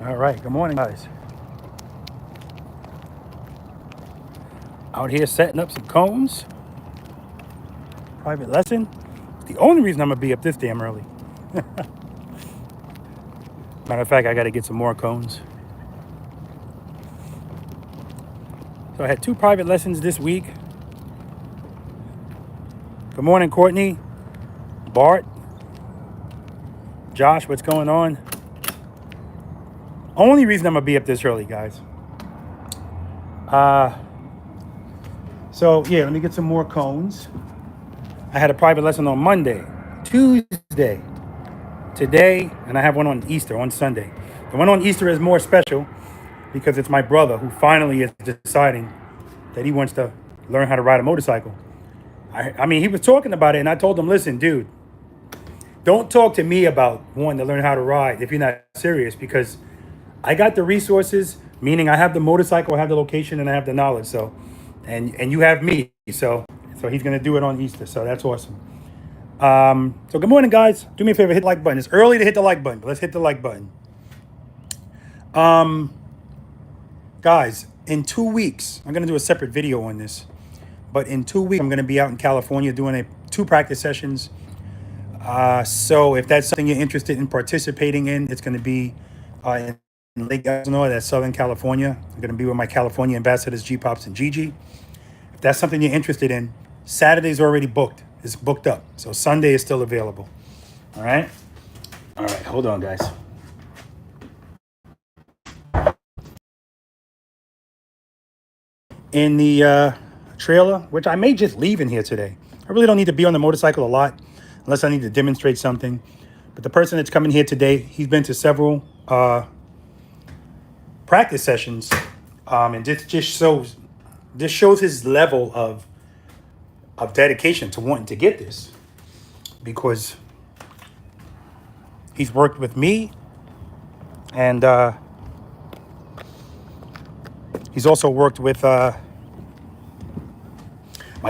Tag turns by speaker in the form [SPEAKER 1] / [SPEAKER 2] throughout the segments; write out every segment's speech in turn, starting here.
[SPEAKER 1] All right, good morning, guys. Out here setting up some cones. Private lesson. It's the only reason I'm gonna be up this damn early. Matter of fact, I gotta get some more cones. So I had 2 private lessons this week. Good morning, Courtney, Bart, Josh, what's going on? Only reason I'm gonna be up this early, guys. So yeah, let me get some more cones. I had a private lesson on Monday, Tuesday, today, and I have one on Easter, on Sunday. The one on Easter is more special because it's my brother who finally is deciding that he wants to learn how to ride a motorcycle. I mean, he was talking about it, and I told him, listen, dude, don't talk to me about wanting to learn how to ride if you're not serious, because I got the resources, meaning I have the motorcycle, I have the location, and I have the knowledge. So, and you have me. So he's gonna do it on Easter. So that's awesome. So good morning, guys. Do me a favor, hit the like button. It's early to hit the like button, but let's hit the like button. Guys, in 2 weeks, I'm gonna do a separate video on this. But in 2 weeks, I'm gonna be out in California doing 2 practice sessions. So if that's something you're interested in participating in, it's gonna be in Lake Elsinore, that's Southern California. I'm gonna be with my California ambassadors, G Pops and Gigi. If that's something you're interested in, Saturday's already booked. It's booked up. So Sunday is still available. All right? All right, hold on, guys. In the trailer, which I may just leave in here today. I really don't need to be on the motorcycle a lot unless I need to demonstrate something. But the person that's coming here today, he's been to several practice sessions, and this shows his level of dedication to wanting to get this, because he's worked with me, and he's also worked with my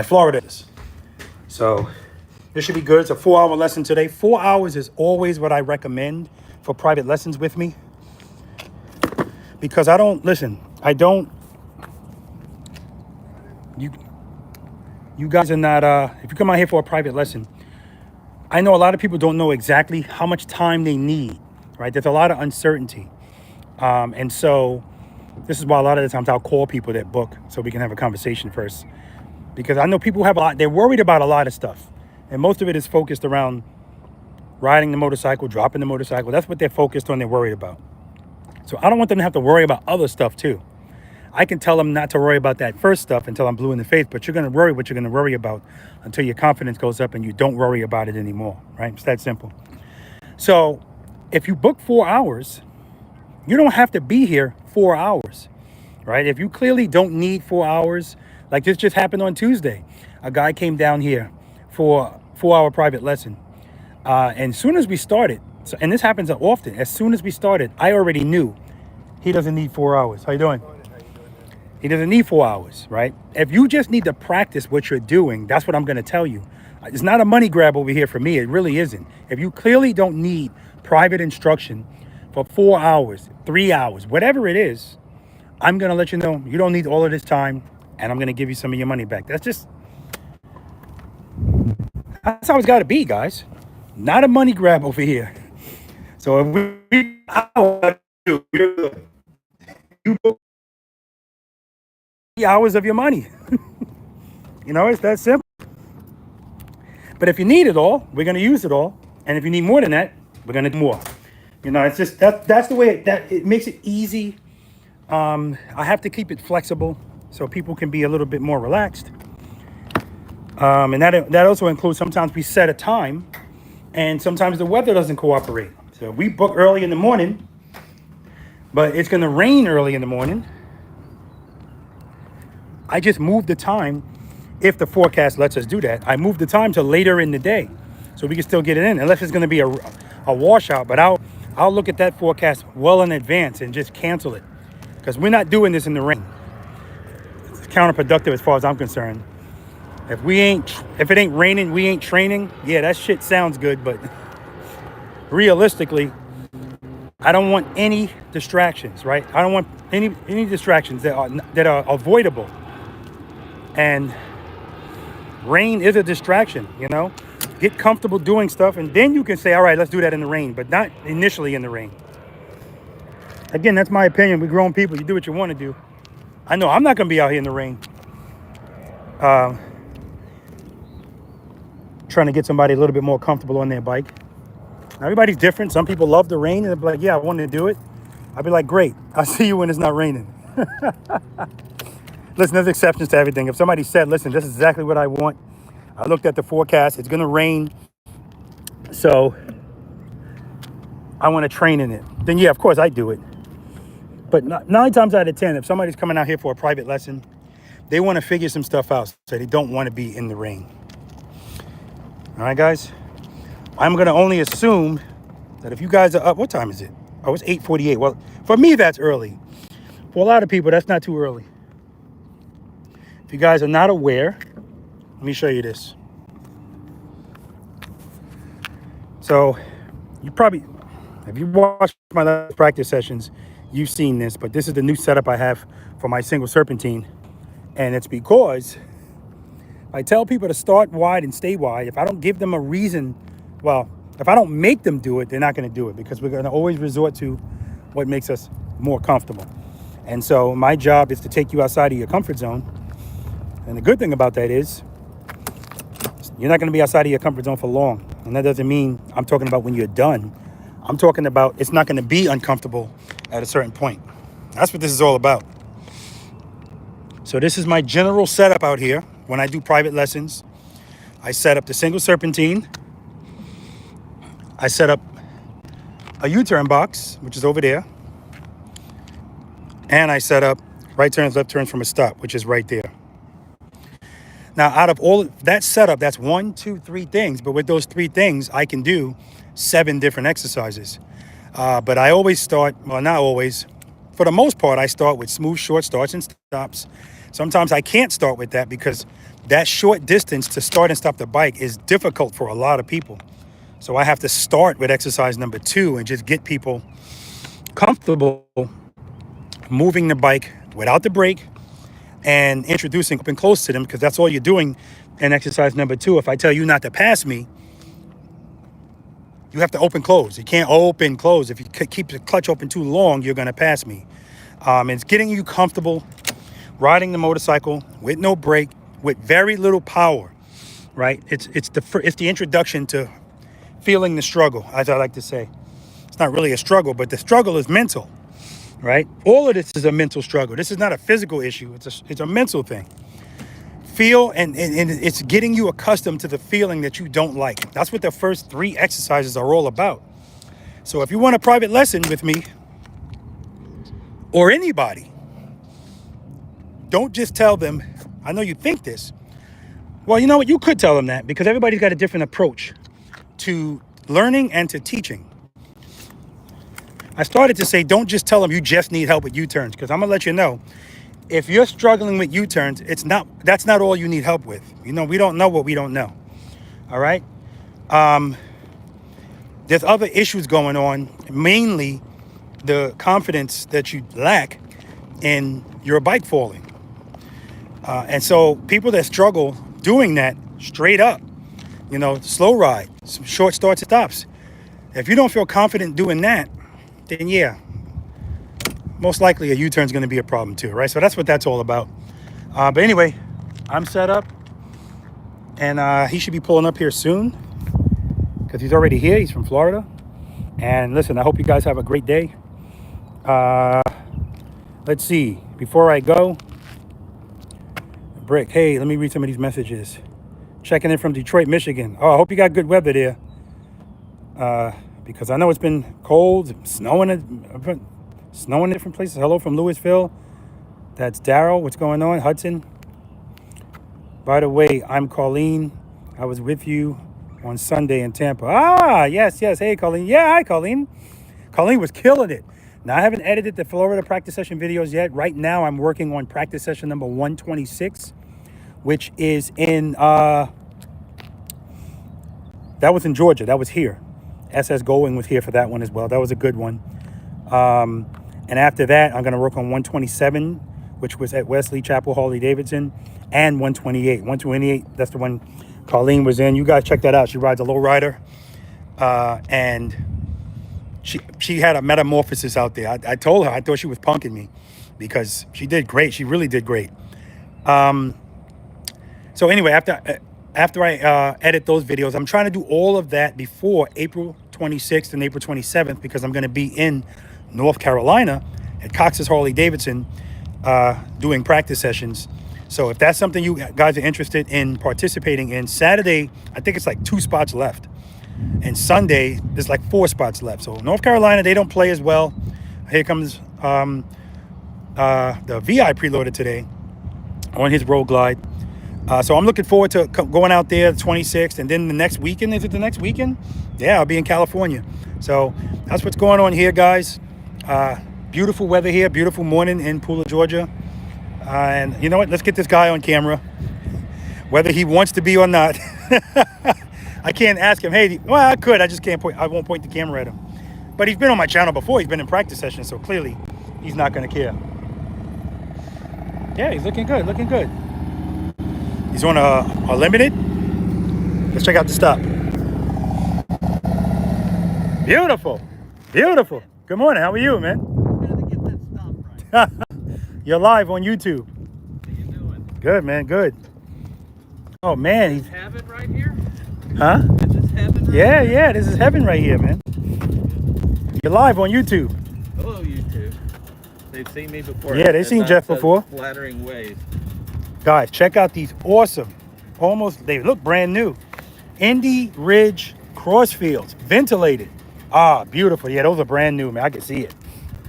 [SPEAKER 1] Florida. So this should be good. It's a 4-hour lesson today. 4 hours is always what I recommend for private lessons with me, because you guys are not, if you come out here for a private lesson, I know a lot of people don't know exactly how much time they need, right? There's a lot of uncertainty. And so this is why a lot of the times I'll call people that book so we can have a conversation first. Because I know people have they're worried about a lot of stuff. And most of it is focused around riding the motorcycle, dropping the motorcycle. That's what they're focused on, they're worried about. So I don't want them to have to worry about other stuff too. I can tell them not to worry about that first stuff until I'm blue in the face, but you're going to worry what you're going to worry about until your confidence goes up and you don't worry about it anymore, right? It's that simple. So if you book 4 hours, you don't have to be here 4 hours, right? If you clearly don't need 4 hours, like this just happened on Tuesday. A guy came down here for a 4-hour private lesson. And as soon as we started, and this happens often, as soon as we started, I already knew he doesn't need 4 hours. How you doing? He doesn't need 4 hours, right? If you just need to practice what you're doing, that's what I'm going to tell you. It's not a money grab over here for me. It really isn't. If you clearly don't need private instruction for 4 hours, 3 hours, whatever it is, I'm going to let you know you don't need all of this time, and I'm going to give you some of your money back. That's how it's got to be, guys. Not a money grab over here. So if you book 3 hours of your money. You know, it's that simple. But if you need it all, we're going to use it all. And if you need more than that, we're going to do more. You know, it's just that's the way it makes it easy. I have to keep it flexible so people can be a little bit more relaxed. And that also includes sometimes we set a time and sometimes the weather doesn't cooperate. So we book early in the morning, but it's going to rain early in the morning. I just moved the time. If the forecast lets us do that, I moved the time to later in the day so we can still get it in, unless it's going to be a washout. But I'll look at that forecast well in advance and just cancel it, because we're not doing this in the rain. It's counterproductive as far as I'm concerned. If it ain't raining, we ain't training. Yeah, that shit sounds good, but realistically, I don't want any distractions, right? I don't want any distractions that are avoidable. And rain is a distraction, you know? Get comfortable doing stuff, and then you can say, all right, let's do that in the rain, but not initially in the rain. Again, that's my opinion. We're grown people. You do what you want to do. I know I'm not going to be out here in the rain trying to get somebody a little bit more comfortable on their bike. Now, everybody's different. Some people love the rain, and they'll be like, yeah, I want to do it. I'll be like, great. I'll see you when it's not raining. Listen, there's exceptions to everything. If somebody said, listen, this is exactly what I want. I looked at the forecast. It's going to rain. So I want to train in it. Then, yeah, of course, I do it. But 9 times out of 10, if somebody's coming out here for a private lesson, they want to figure some stuff out. So they don't want to be in the rain. All right, guys? I'm going to only assume that if you guys are up, what time is it? Oh, it's 8:48. Well, for me, that's early. For a lot of people, that's not too early. If you guys are not aware, let me show you this. So you probably, if you watched my last practice sessions, you've seen this, but this is the new setup I have for my single serpentine. And it's because I tell people to start wide and stay wide. If I don't give them a reason, well, if I don't make them do it, they're not going to do it, because we're going to always resort to what makes us more comfortable. And so my job is to take you outside of your comfort zone. And the good thing about that is you're not going to be outside of your comfort zone for long. And that doesn't mean I'm talking about when you're done. I'm talking about it's not going to be uncomfortable at a certain point. That's what this is all about. So this is my general setup out here. When I do private lessons, I set up the single serpentine. I set up a U-turn box, which is over there. And I set up right turns, left turns from a stop, which is right there. Now, out of all that setup, that's 1, 2, 3 things. But with those 3 things, I can do 7 different exercises. But I always start, well, not always. For the most part, I start with smooth, short starts and stops. Sometimes I can't start with that because that short distance to start and stop the bike is difficult for a lot of people. So I have to start with exercise number 2 and just get people comfortable moving the bike without the brake and introducing up and close to them, because that's all you're doing in exercise number 2. If I tell you not to pass me, you have to open close. You can't open close. If you keep the clutch open too long, you're going to pass me. It's getting you comfortable riding the motorcycle with no brake, with very little power, right? It's the introduction to feeling the struggle, as I like to say. It's not really a struggle, but the struggle is mental, right? All of this is a mental struggle. This is not a physical issue. It's a mental thing. Feel, and it's getting you accustomed to the feeling that you don't like. That's what the first 3 exercises are all about. So if you want a private lesson with me, or anybody, don't just tell them, I know you think this. Well, you know what? You could tell them that, because everybody's got a different approach to learning and to teaching. I started to say, don't just tell them you just need help with U-turns, because I'm going to let you know, if you're struggling with U-turns, that's not all you need help with. You know, we don't know what we don't know. All right? There's other issues going on, mainly the confidence that you lack in your bike falling. And so people that struggle doing that straight up, you know, slow ride, some short starts and stops. If you don't feel confident doing that, then yeah, most likely a U-turn is going to be a problem too, right? So that's what that's all about. But anyway, I'm set up, and he should be pulling up here soon, because he's already here. He's from Florida. And listen, I hope you guys have a great day. Let's see. Before I go, Brick, hey, let me read some of these messages. Checking in from Detroit, Michigan. Oh, I hope you got good weather there. Because I know it's been cold, snowing in different places. Hello from Louisville. That's Daryl. What's going on? Hudson. By the way, I'm Colleen. I was with you on Sunday in Tampa. Ah, yes. Hey, Colleen. Yeah, hi, Colleen. Colleen was killing it. Now, I haven't edited the Florida practice session videos yet. Right now, I'm working on practice session number 126, which is in, that was in Georgia. That was here. SS Going was here for that one as well. That was a good one. And after that, I'm going to work on 127, which was at Wesley Chapel, Harley Davidson, and 128. 128, that's the one Colleen was in. You guys check that out. She rides a lowrider. And she had a metamorphosis out there. I told her, I thought she was punking me because she did great. She really did great. So anyway, after I edit those videos, I'm trying to do all of that before April 26th and April 27th because I'm going to be in North Carolina at Cox's Harley Davidson doing practice sessions. So if that's something you guys are interested in participating in, Saturday, I think it's like 2 spots left. And Sunday, there's like 4 spots left. So North Carolina, they don't play as well. Here comes the V.I.Preloader today on his road glide. So I'm looking forward to going out there the 26th. And then the next weekend, is it the next weekend? Yeah, I'll be in California. So that's what's going on here, guys. Beautiful weather here. Beautiful morning in Pooler, Georgia. And you know what? Let's get this guy on camera, whether he wants to be or not. I can't ask him, hey, well, I could. I just can't point. I won't point the camera at him. But he's been on my channel before. He's been in practice sessions, so clearly he's not going to care. Yeah, he's looking good, looking good. He's on a limited. Let's check out the stop. Beautiful, beautiful. Good morning. How are you, man?
[SPEAKER 2] Gotta get that stop right.
[SPEAKER 1] You're live on YouTube.
[SPEAKER 2] How you doing?
[SPEAKER 1] Good, man. Good. Oh man,
[SPEAKER 2] Is this heaven right here?
[SPEAKER 1] Huh?
[SPEAKER 2] Is this heaven right
[SPEAKER 1] Yeah,
[SPEAKER 2] here?
[SPEAKER 1] yeah. This is heaven right here, man. You're live on YouTube.
[SPEAKER 2] Hello, YouTube. They've seen me before.
[SPEAKER 1] Yeah, they've seen Jeff before.
[SPEAKER 2] Flattering ways.
[SPEAKER 1] Guys, check out these awesome, they look brand new. Indy Ridge Crossfields, ventilated. Ah, beautiful. Yeah, those are brand new, man. I can see it.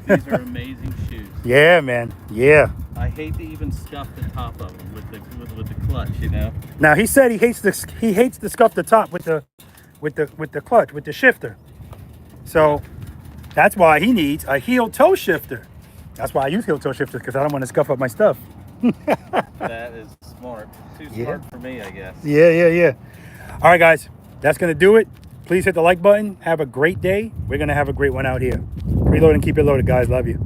[SPEAKER 2] These are amazing shoes.
[SPEAKER 1] Yeah, man. Yeah.
[SPEAKER 2] I hate to even scuff the top of them with the clutch, you know.
[SPEAKER 1] Now he said he hates to scuff the top with the clutch, with the shifter. So that's why he needs a heel toe shifter. That's why I use heel toe shifters, because I don't want to scuff up my stuff.
[SPEAKER 2] That is smart. Too smart for me, I guess.
[SPEAKER 1] Yeah. All right, guys, that's gonna do it. Please hit the like button. Have a great day. We're gonna have a great one out here. Preload and keep it loaded, guys. Love you.